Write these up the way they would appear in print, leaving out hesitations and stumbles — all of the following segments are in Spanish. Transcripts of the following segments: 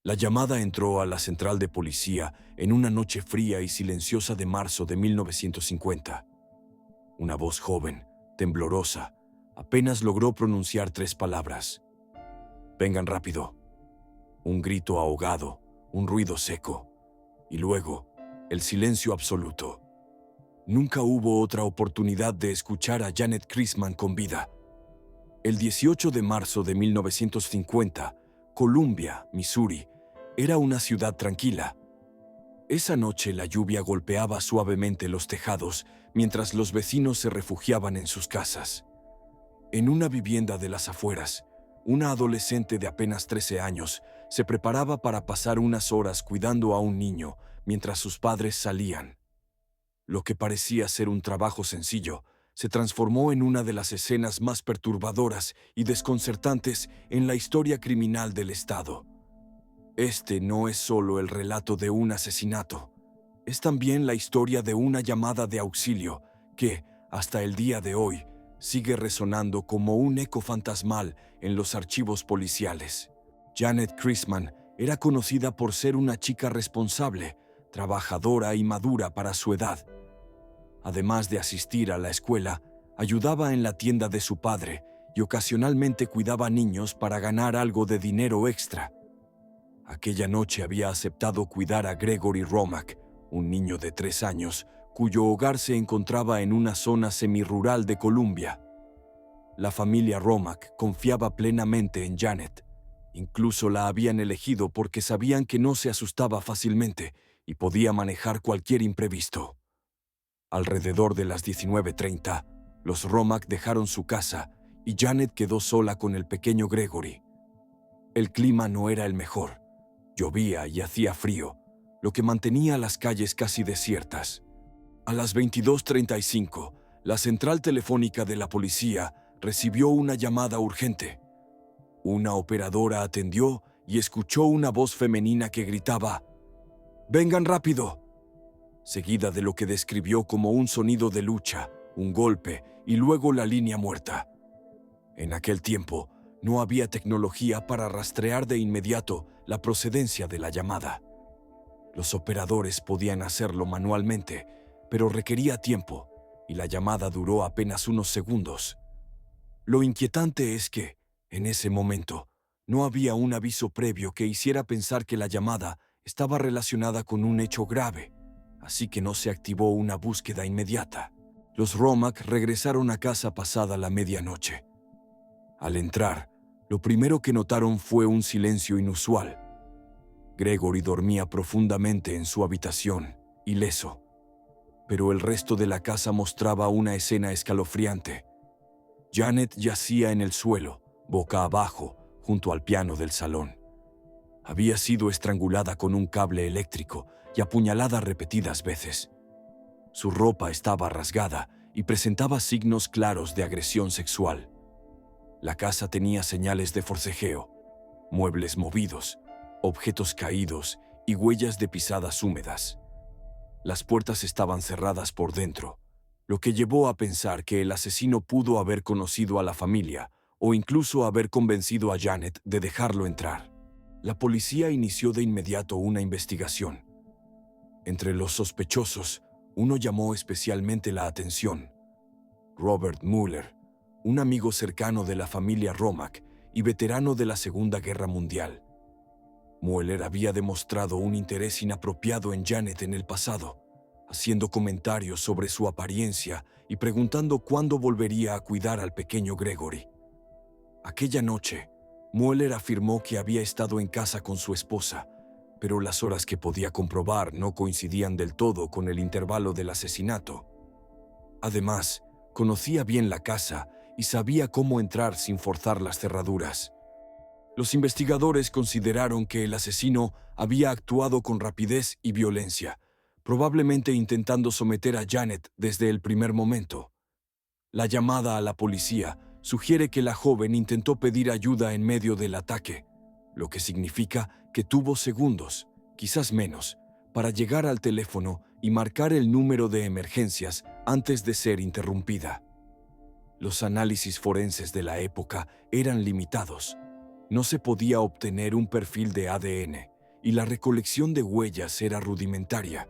La llamada entró a la central de policía en una noche fría y silenciosa de marzo de 1950. Una voz joven, temblorosa, apenas logró pronunciar 3 palabras. «Vengan rápido». Un grito ahogado, un ruido seco, y luego, el silencio absoluto. Nunca hubo otra oportunidad de escuchar a Janet Christman con vida. El 18 de marzo de 1950, Columbia, Missouri, era una ciudad tranquila. Esa noche la lluvia golpeaba suavemente los tejados mientras los vecinos se refugiaban en sus casas. En una vivienda de las afueras, una adolescente de apenas 13 años se preparaba para pasar unas horas cuidando a un niño mientras sus padres salían. Lo que parecía ser un trabajo sencillo se transformó en una de las escenas más perturbadoras y desconcertantes en la historia criminal del estado. Este no es solo el relato de un asesinato, es también la historia de una llamada de auxilio que, hasta el día de hoy, sigue resonando como un eco fantasmal en los archivos policiales. Janet Christman era conocida por ser una chica responsable, trabajadora y madura para su edad. Además de asistir a la escuela, ayudaba en la tienda de su padre y ocasionalmente cuidaba niños para ganar algo de dinero extra. Aquella noche había aceptado cuidar a Gregory Romack, un niño de 3 años, cuyo hogar se encontraba en una zona semirural de Columbia. La familia Romack confiaba plenamente en Janet. Incluso la habían elegido porque sabían que no se asustaba fácilmente y podía manejar cualquier imprevisto. Alrededor de las 19:30, los Romack dejaron su casa y Janet quedó sola con el pequeño Gregory. El clima no era el mejor. Llovía y hacía frío, lo que mantenía las calles casi desiertas. A las 22:35, la central telefónica de la policía recibió una llamada urgente. Una operadora atendió y escuchó una voz femenina que gritaba: «¡Vengan rápido!», seguida de lo que describió como un sonido de lucha, un golpe y luego la línea muerta. En aquel tiempo, no había tecnología para rastrear de inmediato la procedencia de la llamada. Los operadores podían hacerlo manualmente, pero requería tiempo, y la llamada duró apenas unos segundos. Lo inquietante es que, en ese momento, no había un aviso previo que hiciera pensar que la llamada estaba relacionada con un hecho grave, así que no se activó una búsqueda inmediata. Los Romack regresaron a casa pasada la medianoche. Al entrar, lo primero que notaron fue un silencio inusual. Gregory dormía profundamente en su habitación, ileso, pero el resto de la casa mostraba una escena escalofriante. Janet yacía en el suelo, boca abajo, junto al piano del salón. Había sido estrangulada con un cable eléctrico y apuñalada repetidas veces. Su ropa estaba rasgada y presentaba signos claros de agresión sexual. La casa tenía señales de forcejeo, muebles movidos, objetos caídos y huellas de pisadas húmedas. Las puertas estaban cerradas por dentro, lo que llevó a pensar que el asesino pudo haber conocido a la familia o incluso haber convencido a Janet de dejarlo entrar. La policía inició de inmediato una investigación. Entre los sospechosos, uno llamó especialmente la atención: Robert Mueller, un amigo cercano de la familia Romack y veterano de la Segunda Guerra Mundial. Mueller había demostrado un interés inapropiado en Janet en el pasado, haciendo comentarios sobre su apariencia y preguntando cuándo volvería a cuidar al pequeño Gregory. Aquella noche, Mueller afirmó que había estado en casa con su esposa, pero las horas que podía comprobar no coincidían del todo con el intervalo del asesinato. Además, conocía bien la casa y sabía cómo entrar sin forzar las cerraduras. Los investigadores consideraron que el asesino había actuado con rapidez y violencia, probablemente intentando someter a Janet desde el primer momento. La llamada a la policía sugiere que la joven intentó pedir ayuda en medio del ataque, lo que significa que tuvo segundos, quizás menos, para llegar al teléfono y marcar el número de emergencias antes de ser interrumpida. Los análisis forenses de la época eran limitados. No se podía obtener un perfil de ADN, y la recolección de huellas era rudimentaria.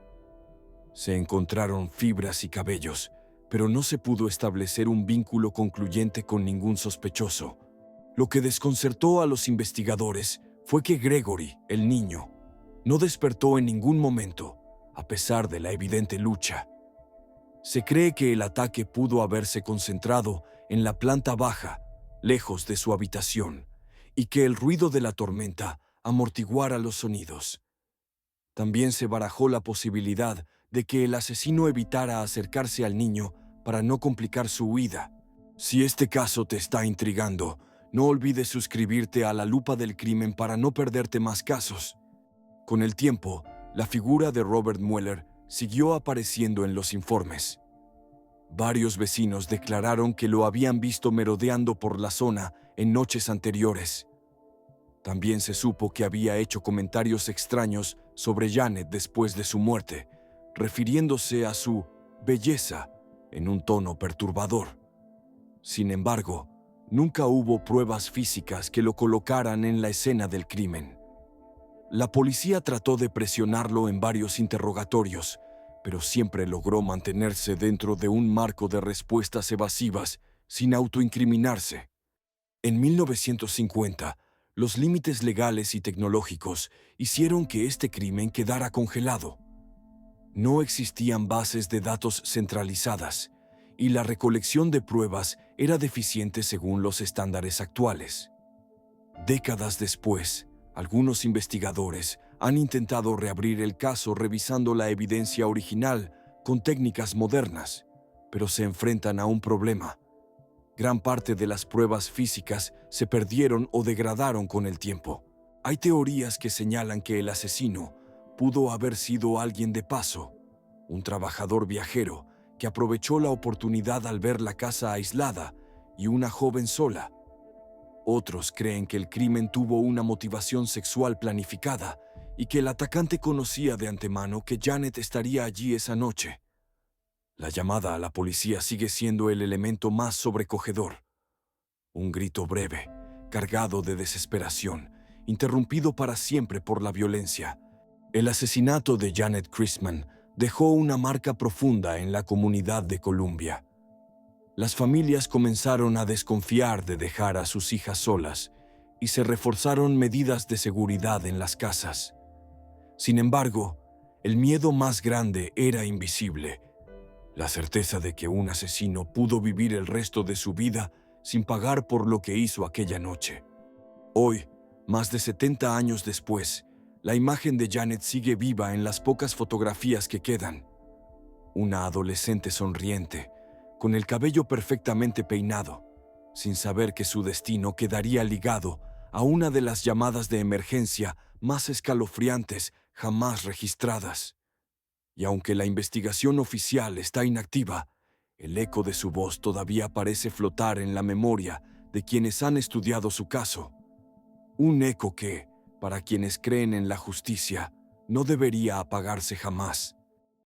Se encontraron fibras y cabellos, pero no se pudo establecer un vínculo concluyente con ningún sospechoso. Lo que desconcertó a los investigadores fue que Gregory, el niño, no despertó en ningún momento, a pesar de la evidente lucha. Se cree que el ataque pudo haberse concentrado en la planta baja, lejos de su habitación, y que el ruido de la tormenta amortiguara los sonidos. También se barajó la posibilidad de que el asesino evitara acercarse al niño para no complicar su huida. Si este caso te está intrigando, no olvides suscribirte a La Lupa del Crimen para no perderte más casos. Con el tiempo, la figura de Robert Mueller siguió apareciendo en los informes. Varios vecinos declararon que lo habían visto merodeando por la zona en noches anteriores. También se supo que había hecho comentarios extraños sobre Janet después de su muerte, refiriéndose a su belleza en un tono perturbador. Sin embargo, nunca hubo pruebas físicas que lo colocaran en la escena del crimen. La policía trató de presionarlo en varios interrogatorios, pero siempre logró mantenerse dentro de un marco de respuestas evasivas sin autoincriminarse. En 1950, los límites legales y tecnológicos hicieron que este crimen quedara congelado. No existían bases de datos centralizadas y la recolección de pruebas era deficiente según los estándares actuales. Décadas después, algunos investigadores han intentado reabrir el caso revisando la evidencia original con técnicas modernas, pero se enfrentan a un problema. Gran parte de las pruebas físicas se perdieron o degradaron con el tiempo. Hay teorías que señalan que el asesino pudo haber sido alguien de paso, un trabajador viajero que aprovechó la oportunidad al ver la casa aislada y una joven sola. Otros creen que el crimen tuvo una motivación sexual planificada y que el atacante conocía de antemano que Janet estaría allí esa noche. La llamada a la policía sigue siendo el elemento más sobrecogedor. Un grito breve, cargado de desesperación, interrumpido para siempre por la violencia. El asesinato de Janet Christman dejó una marca profunda en la comunidad de Columbia. Las familias comenzaron a desconfiar de dejar a sus hijas solas y se reforzaron medidas de seguridad en las casas. Sin embargo, el miedo más grande era invisible. La certeza de que un asesino pudo vivir el resto de su vida sin pagar por lo que hizo aquella noche. Hoy, más de 70 años después, la imagen de Janet sigue viva en las pocas fotografías que quedan. Una adolescente sonriente, con el cabello perfectamente peinado, sin saber que su destino quedaría ligado a una de las llamadas de emergencia más escalofriantes jamás registradas. Y aunque la investigación oficial está inactiva, el eco de su voz todavía parece flotar en la memoria de quienes han estudiado su caso. Un eco que, para quienes creen en la justicia, no debería apagarse jamás.